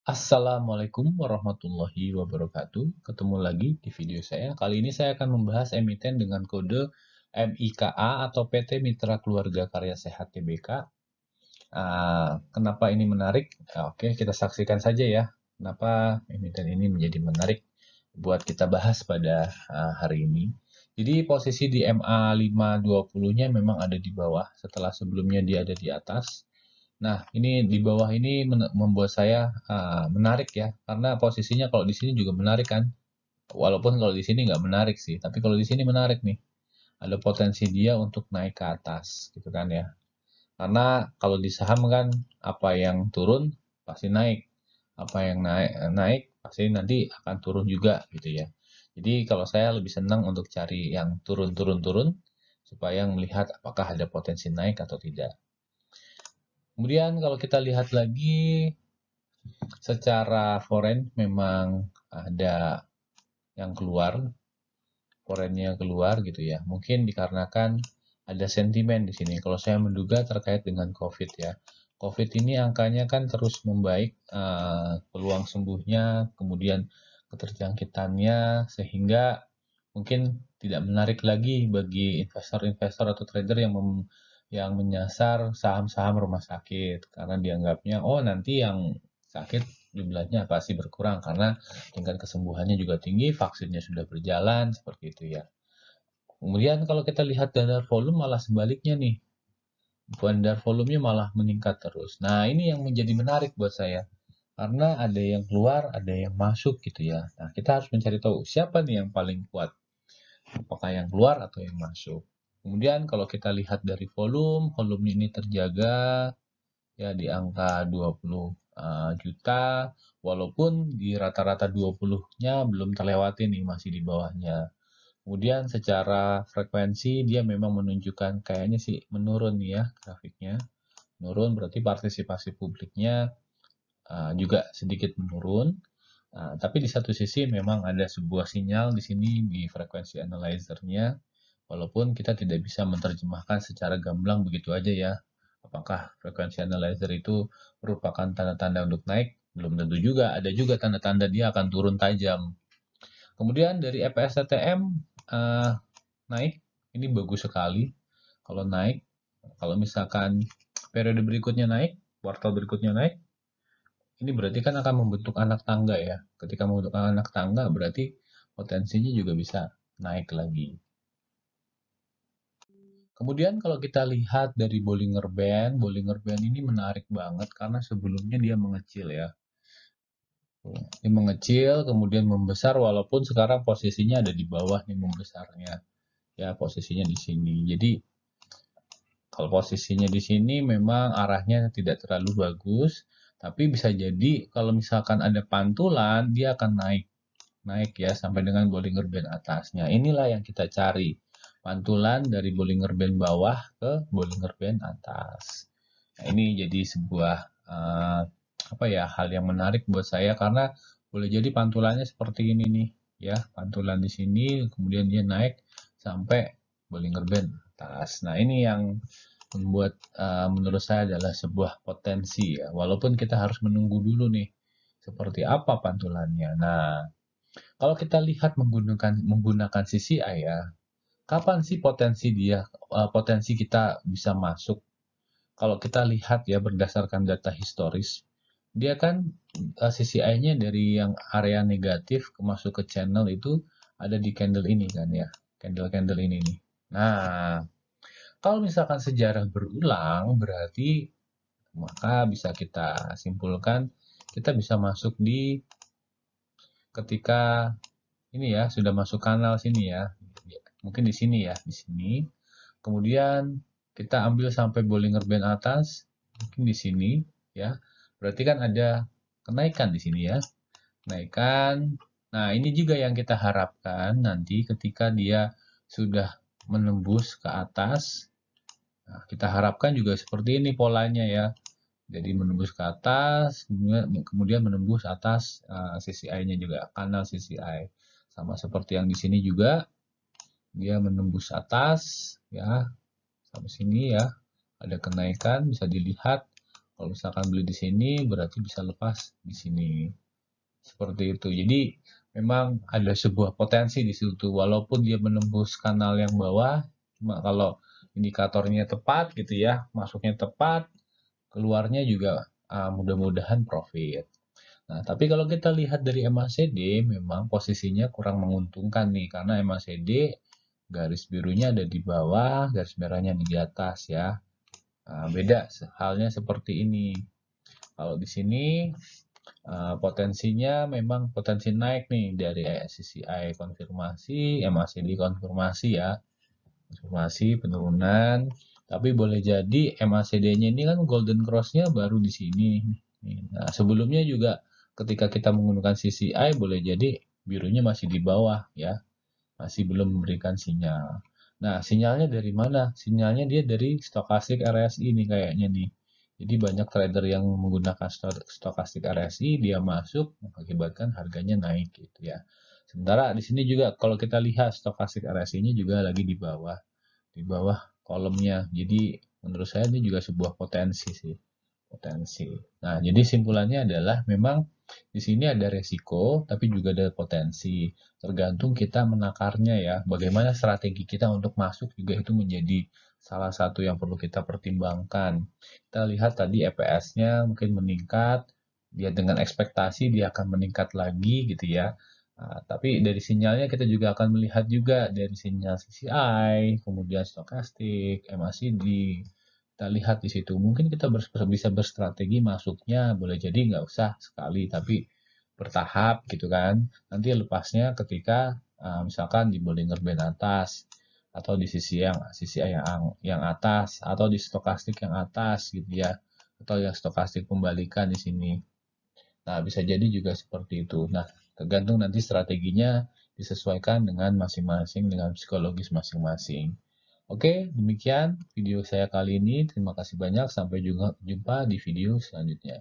Assalamualaikum warahmatullahi wabarakatuh. Ketemu lagi di video saya. Kali ini saya akan membahas emiten dengan kode MIKA atau PT Mitra Keluarga Karya Sehat Tbk. Kenapa ini menarik? Oke, kita saksikan saja ya. Kenapa emiten ini menjadi menarik buat kita bahas pada hari ini. Jadi posisi di MA520-nya memang ada di bawah, setelah sebelumnya dia ada di atas. Nah, ini di bawah ini membuat saya menarik ya, karena posisinya kalau di sini juga menarik kan. Walaupun kalau di sini nggak menarik sih, tapi kalau di sini menarik nih. Ada potensi dia untuk naik ke atas, gitu kan ya. Karena kalau di saham kan apa yang turun pasti naik, apa yang naik pasti nanti akan turun juga gitu ya. Jadi kalau saya lebih senang untuk cari yang turun-turun-turun supaya melihat apakah ada potensi naik atau tidak. Kemudian kalau kita lihat lagi secara foreign memang ada yang keluar, foreignnya keluar gitu ya. Mungkin dikarenakan ada sentimen di sini. Kalau saya menduga terkait dengan COVID ya. COVID ini angkanya kan terus membaik, peluang sembuhnya, kemudian keterjangkitannya, sehingga mungkin tidak menarik lagi bagi investor-investor atau trader yang menyasar saham-saham rumah sakit karena dianggapnya oh nanti yang sakit jumlahnya pasti berkurang karena tingkat kesembuhannya juga tinggi, vaksinnya sudah berjalan, seperti itu ya. Kemudian kalau kita lihat bandar volume malah sebaliknya nih, bandar volumenya malah meningkat terus. Nah ini yang menjadi menarik buat saya, karena ada yang keluar, ada yang masuk gitu ya. Nah kita harus mencari tahu siapa nih yang paling kuat, apakah yang keluar atau yang masuk. Kemudian kalau kita lihat dari volume ini terjaga ya di angka 20 juta, walaupun di rata-rata 20-nya belum terlewati nih, masih di bawahnya. Kemudian secara frekuensi dia memang menunjukkan kayaknya sih menurun nih ya grafiknya. Menurun berarti partisipasi publiknya juga sedikit menurun. Tapi di satu sisi memang ada sebuah sinyal di sini di frekuensi analyzer-nya, walaupun kita tidak bisa menerjemahkan secara gamblang begitu aja ya. Apakah frekuensi analyzer itu merupakan tanda-tanda untuk naik? Belum tentu juga, ada juga tanda-tanda dia akan turun tajam. Kemudian dari EPS TTM naik, ini bagus sekali. Kalau naik, kalau misalkan periode berikutnya naik, kuartal berikutnya naik, ini berarti kan akan membentuk anak tangga ya. Ketika membentuk anak tangga berarti potensinya juga bisa naik lagi. Kemudian kalau kita lihat dari Bollinger Band ini menarik banget karena sebelumnya dia mengecil ya. Dia mengecil kemudian membesar walaupun sekarang posisinya ada di bawah nih membesarnya. Ya, posisinya di sini. Jadi kalau posisinya di sini memang arahnya tidak terlalu bagus, tapi bisa jadi kalau misalkan ada pantulan dia akan naik. Naik ya sampai dengan Bollinger Band atasnya. Inilah yang kita cari. Pantulan dari Bollinger Band bawah ke Bollinger Band atas. Nah, ini jadi sebuah apa ya hal yang menarik buat saya karena boleh jadi pantulannya seperti ini nih ya, pantulan di sini kemudian dia naik sampai Bollinger Band atas. Nah, ini yang membuat menurut saya adalah sebuah potensi ya. Walaupun kita harus menunggu dulu nih seperti apa pantulannya. Nah, kalau kita lihat menggunakan CCI ya, kapan sih potensi kita bisa masuk? Kalau kita lihat ya berdasarkan data historis, dia kan CCI-nya dari yang area negatif masuk ke channel itu ada di candle ini kan ya, candle-candle ini nih. Nah, kalau misalkan sejarah berulang, berarti maka bisa kita simpulkan kita bisa masuk di ketika ini ya sudah masuk kanal sini ya. Mungkin di sini ya, di sini. Kemudian kita ambil sampai Bollinger Band atas, mungkin di sini ya. Berarti kan ada kenaikan di sini ya. Kenaikan. Nah, ini juga yang kita harapkan nanti ketika dia sudah menembus ke atas. Nah, kita harapkan juga seperti ini polanya ya. Jadi menembus ke atas, kemudian menembus atas CCI-nya juga, kanal CCI. Sama seperti yang di sini juga, dia menembus atas, ya, sampai sini ya, ada kenaikan, bisa dilihat. Kalau misalkan beli di sini berarti bisa lepas di sini. Seperti itu. Jadi memang ada sebuah potensi di situ walaupun dia menembus kanal yang bawah, cuma kalau indikatornya tepat gitu ya, masuknya tepat, keluarnya juga mudah-mudahan profit. Nah, tapi kalau kita lihat dari MACD memang posisinya kurang menguntungkan nih karena MACD garis birunya ada di bawah, garis merahnya di atas ya. Nah, beda halnya seperti ini. Kalau di sini potensinya memang potensi naik nih dari SCCI konfirmasi, MACD konfirmasi ya, konfirmasi penurunan. Tapi boleh jadi MACD-nya ini kan golden cross-nya baru di sini. Nah, sebelumnya juga ketika kita menggunakan CCI boleh jadi birunya masih di bawah ya, masih belum memberikan sinyal. Nah, sinyalnya dari mana? Sinyalnya dia dari stokastik RSI nih kayaknya nih. Jadi banyak trader yang menggunakan stokastik RSI, dia masuk mengakibatkan harganya naik gitu ya. Sementara di sini juga kalau kita lihat stokastik RSI-nya juga lagi di bawah kolomnya. Jadi menurut saya ini juga sebuah potensi sih, potensi. Nah, jadi simpulannya adalah memang di sini ada resiko, tapi juga ada potensi. Tergantung kita menakarnya ya. Bagaimana strategi kita untuk masuk juga itu menjadi salah satu yang perlu kita pertimbangkan. Kita lihat tadi EPS-nya mungkin meningkat, dia dengan ekspektasi dia akan meningkat lagi gitu ya. Nah, tapi dari sinyalnya kita juga akan melihat juga dari sinyal CCI, kemudian stokastik, MACD. Kita lihat di situ. Mungkin kita bisa berstrategi masuknya, boleh jadi nggak usah sekali, tapi bertahap gitu kan. Nanti lepasnya ketika misalkan di Bollinger Band atas, atau di sisi yang atas, atau di stokastik yang atas gitu ya, atau yang stokastik pembalikan di sini. Nah, bisa jadi juga seperti itu. Nah, tergantung nanti strateginya disesuaikan dengan masing-masing, dengan psikologis masing-masing. Oke, demikian video saya kali ini. Terima kasih banyak. Sampai jumpa di video selanjutnya.